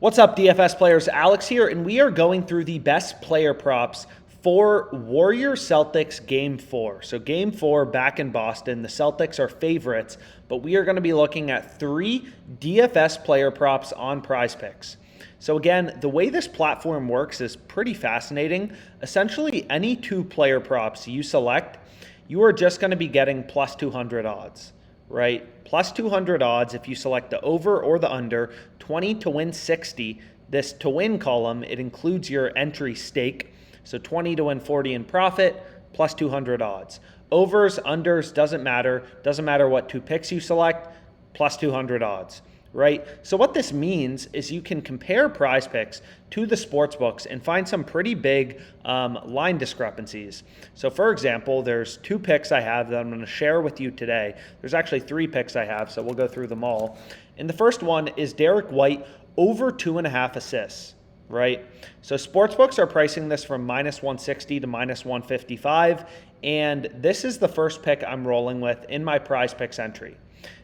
What's up, DFS players? Alex here, and we are going through the best player props for Warriors Celtics Game 4. So Game 4 back in Boston. The Celtics are favorites, but we are going to be looking at 3 DFS player props on PrizePicks. So again, the way this platform works is pretty fascinating. Essentially, any 2 player props you select, you are just going to be getting plus 200 odds, right? Plus 200 odds if you select the over or the under, 20 to win 60. This to win column, it includes your entry stake. So 20 to win 40 in profit, plus 200 odds. Overs, unders, doesn't matter. Doesn't matter what 2 picks you select, plus 200 odds, right? So what this means is you can compare PrizePicks to the sportsbooks and find some pretty big line discrepancies. So for example, there's 2 picks I have that I'm going to share with you today. There's actually 3 picks I have, so we'll go through them all. And the first one is Derek White over 2.5 assists, right? So sportsbooks are pricing this from minus 160 to minus 155, and this is the first pick I'm rolling with in my PrizePicks entry.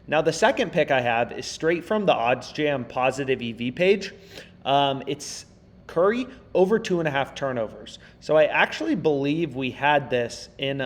Now, the second pick I have is straight from the OddsJam Positive EV page. It's Curry over 2.5 turnovers. So I actually believe we had this in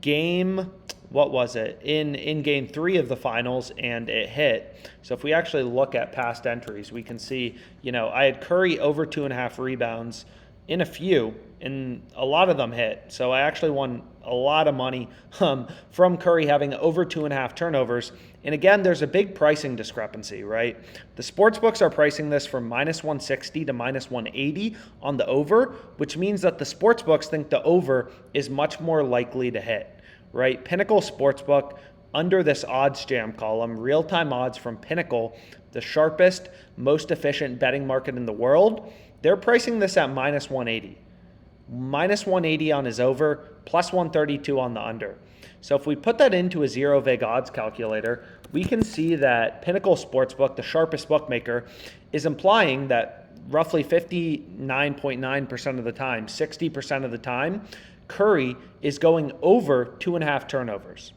game, what was it? In game 3 of the finals, and it hit. So if we actually look at past entries, we can see, I had Curry over 2.5 rebounds in a few, and a lot of them hit. So I actually won a lot of money from Curry having over 2.5 turnovers. And again, there's a big pricing discrepancy, right? The sportsbooks are pricing this from minus 160 to minus 180 on the over, which means that the sportsbooks think the over is much more likely to hit, right? Pinnacle Sportsbook, under this OddsJam column, real-time odds from Pinnacle, the sharpest, most efficient betting market in the world, they're pricing this at minus 180. Minus 180 on his over, plus 132 on the under. So if we put that into a zero vig odds calculator, we can see that Pinnacle Sportsbook, the sharpest bookmaker, is implying that roughly 59.9% of the time, 60% of the time, Curry is going over 2.5 turnovers.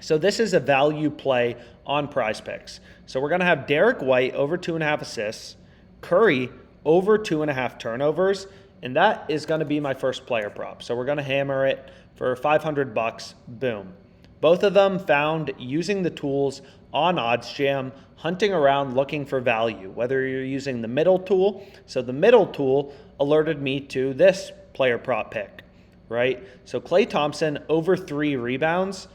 So this is a value play on PrizePicks. So we're going to have Derek White over 2.5 assists, Curry over 2.5 turnovers, and that is going to be my first player prop. So we're going to hammer it for $500. Boom. Both of them found using the tools on OddsJam, hunting around looking for value, whether you're using the middle tool. So the middle tool alerted me to this player prop pick, right? So Klay Thompson over 3 rebounds.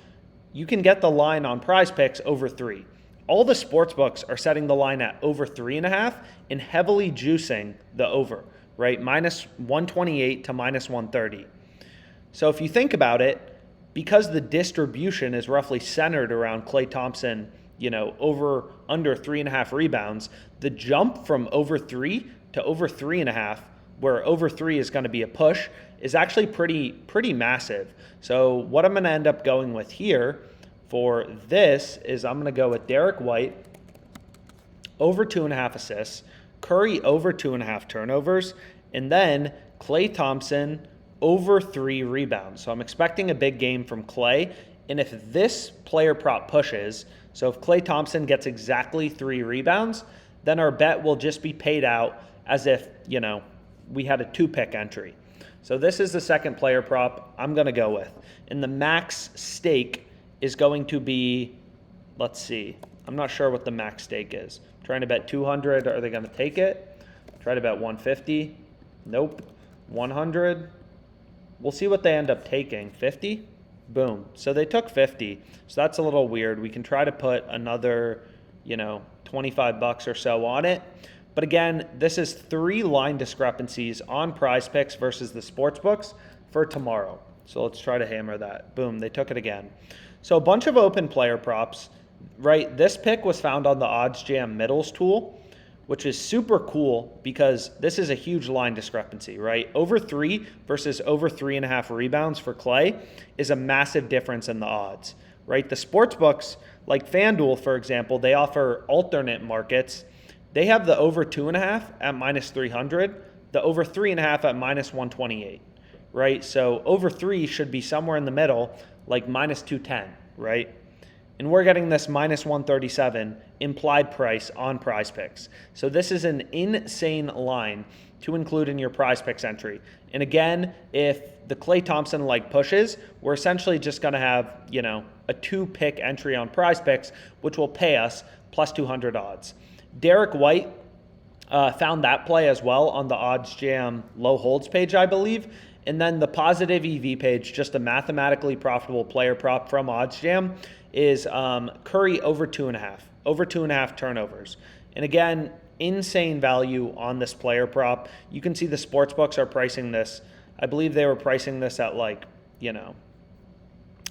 You can get the line on PrizePicks over 3. All the sportsbooks are setting the line at over 3.5 and heavily juicing the over, right? Minus 128 to minus 130. So if you think about it, because the distribution is roughly centered around Klay Thompson, over under 3.5 rebounds, the jump from over 3 to over 3.5, where over 3 is going to be a push, is actually pretty massive. So what I'm going to end up going with here for this is I'm going to go with Derek White over 2.5 assists, Curry over 2.5 turnovers, and then Klay Thompson over 3 rebounds. So I'm expecting a big game from Klay. And if this player prop pushes, so if Klay Thompson gets exactly 3 rebounds, then our bet will just be paid out as if, we had a 2-pick entry. So this is the second player prop I'm going to go with. And the max stake is going to be, let's see, I'm not sure what the max stake is. I'm trying to bet 200. Are they going to take it? Try to bet 150. Nope. 100. We'll see what they end up taking. 50? Boom. So they took 50. So that's a little weird. We can try to put another, $25 or so on it. But again, this is 3 line discrepancies on PrizePicks versus the sportsbooks for tomorrow. So let's try to hammer that. Boom, they took it again. So a bunch of open player props, right? This pick was found on the OddsJam middles tool, which is super cool because this is a huge line discrepancy, right? Over 3 versus over 3.5 rebounds for Klay is a massive difference in the odds, right? The sportsbooks, like FanDuel, for example, they offer alternate markets. They have the over 2.5 at minus 300, the over 3.5 at minus 128, right? So over 3 should be somewhere in the middle, like minus 210, right? and we're getting this minus 137 implied price on PrizePicks. So this is an insane line to include in your PrizePicks entry. And again, if the Klay Thompson leg pushes, we're essentially just going to have, a 2-pick entry on PrizePicks, which will pay us plus 200 odds. Derek White found that play as well on the OddsJam low holds page, I believe. And then the positive EV page, just a mathematically profitable player prop from OddsJam, is Curry over 2.5 turnovers. And again, insane value on this player prop. You can see the sportsbooks are pricing this. I believe they were pricing this at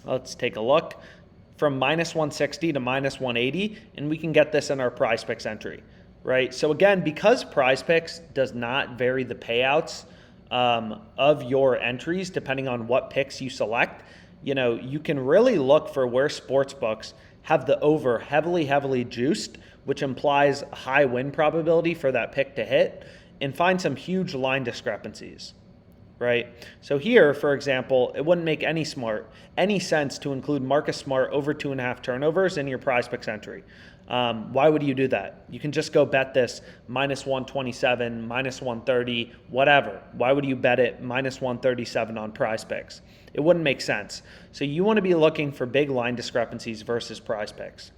let's take a look, from minus 160 to minus 180, and we can get this in our PrizePicks entry, right? So again, because PrizePicks does not vary the payouts of your entries depending on what picks you select, you can really look for where sportsbooks have the over heavily juiced, which implies a high win probability for that pick to hit, and find some huge line discrepancies, right? So here, for example, it wouldn't make any sense to include Marcus Smart over 2.5 turnovers in your PrizePicks entry. Why would you do that? You can just go bet this minus 127, minus 130, whatever. Why would you bet it minus 137 on PrizePicks? It wouldn't make sense. So you want to be looking for big line discrepancies versus PrizePicks.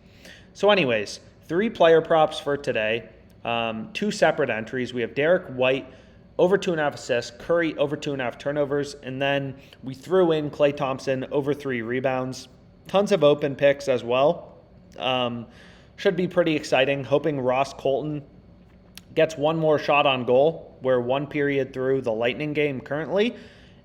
So anyways, 3 player props for today, 2 separate entries. We have Derek White over 2.5 assists, Curry over 2.5 turnovers, and then we threw in Klay Thompson over 3 rebounds. Tons of open picks as well. Should be pretty exciting. Hoping Ross Colton gets one more shot on goal. We're 1 period through the Lightning game currently.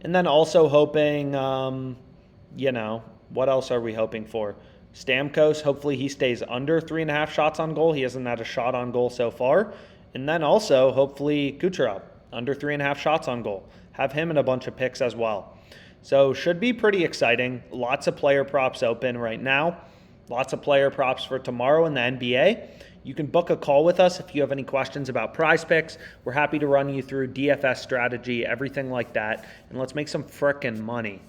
And then also hoping, what else are we hoping for? Stamkos, hopefully he stays under 3.5 shots on goal. He hasn't had a shot on goal so far. And then also hopefully Kucherov, under 3.5 shots on goal. Have him in a bunch of picks as well. So should be pretty exciting. Lots of player props open right now. Lots of player props for tomorrow in the NBA. You can book a call with us if you have any questions about PrizePicks. We're happy to run you through DFS strategy, everything like that. And let's make some frickin' money.